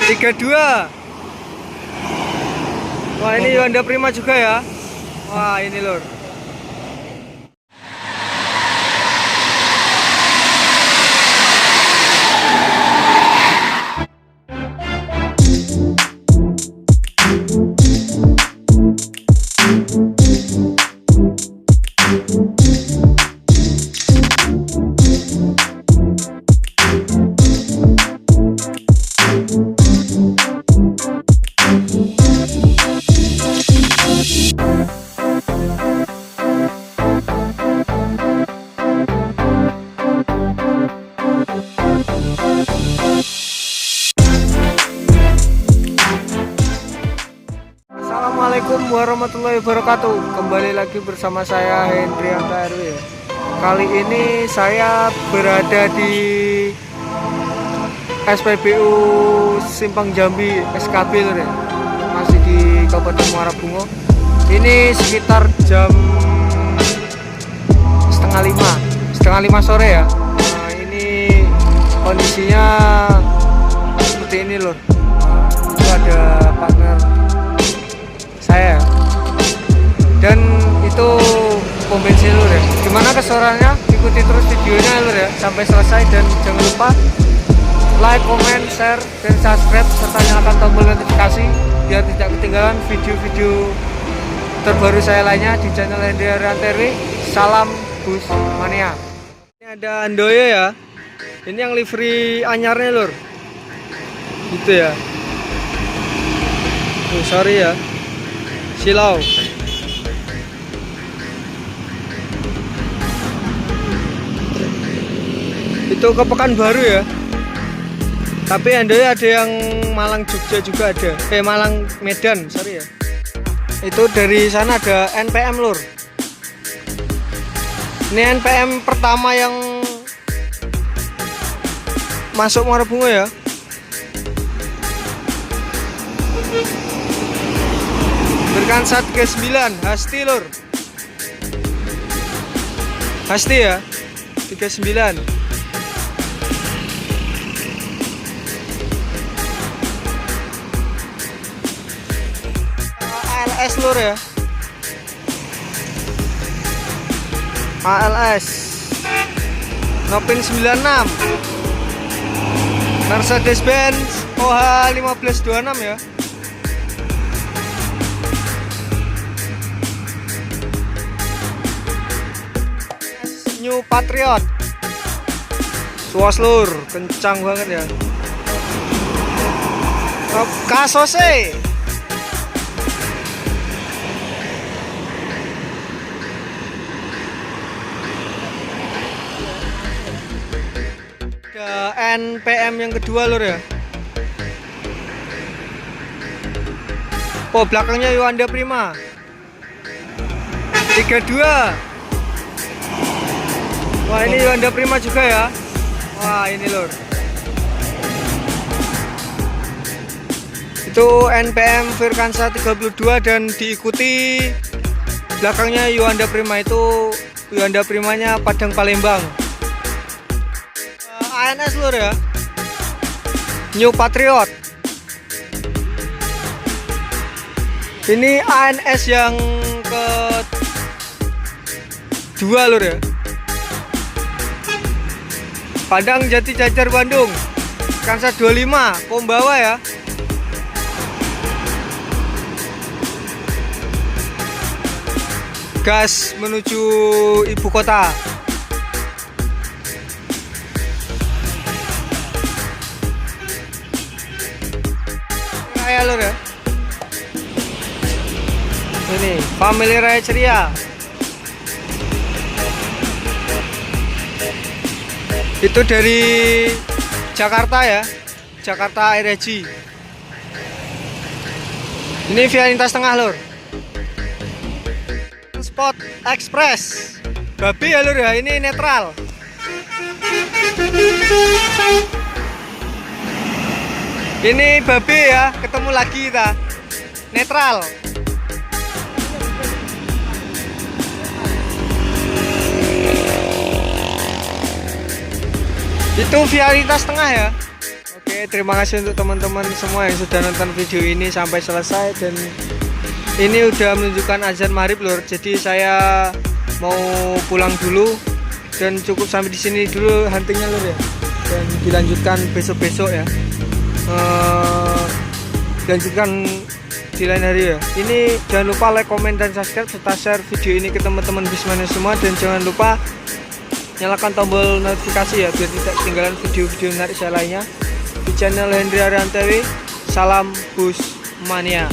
32. Wah, ini Honda Prima juga ya. Wah, ini lur. Assalamualaikum warahmatullahi wabarakatuh. Kembali lagi bersama saya Hendrianta RW. Kali ini saya berada di SPBU Simpang Jambi SKB lur ya. Masih di Kabupaten Muara Bungo. Ini sekitar jam setengah lima sore ya. Nah, ini kondisinya seperti ini lur. Itu ada partner saya dan itu pom bensin lur ya. Gimana keseruannya? Ikuti terus videonya lur ya sampai selesai, dan jangan lupa like, comment, share, dan subscribe serta nyalakan tombol notifikasi biar tidak ketinggalan video-video terbaru saya lainnya di channel Hendrianta RW. Salam Bus Mania. Ini ada Andoyo ya. Ini yang livery anyarnya lur. Gitu ya. Sorry ya. Silau. Itu ke Pekanbaru ya. Tapi Andoyo ada yang Malang Jogja juga ada. Malang Medan, sorry ya. Itu dari sana ada NPM lur. Ini NPM pertama yang masuk Muara Bungo ya. Virkansa 39 Hasti lur. Hasti ya 39. ALS lur ya. ALS Nopin 96 Mercedes Benz OH 1526 ya. New Patriot Suas lur, kencang banget ya. Kasose ada NPM yang kedua lur ya. Oh, belakangnya Honda Prima 32. Wah, ini Honda Prima juga ya. Wah, ini lur. Itu NPM Virkansa 32 dan diikuti belakangnya Honda Prima. Itu Honda Primanya Padang Palembang. ANS lur ya. New Patriot. Ini ANS yang kedua lur ya. Padang Jati Jajar Bandung Kansa 25 Kombawa ya. Gas menuju ibu kota. Raya lur ya. Ini Family Raya Ceria. Itu dari Jakarta ya, Jakarta Air Haji. Ini via lintas tengah lur. Spot Express babi ya lur ya, ini netral. Ini babi ya, ketemu lagi kita. Netral. Itu via lintas tengah ya. Oke, terima kasih untuk teman-teman semua yang sudah nonton video ini sampai selesai. Dan ini udah menunjukkan azan maghrib lur. Jadi saya mau pulang dulu dan cukup sampai di sini dulu huntingnya lur ya. Dan dilanjutkan besok-besok ya. Dilanjutkan di lain hari ya. Ini jangan lupa like, komen, dan subscribe serta share video ini ke teman-teman Bismania semua. Dan jangan lupa nyalakan tombol notifikasi ya biar tidak ketinggalan video-video menarik saya lainnya di channel Hendry Ariantewi. Salam Busmania.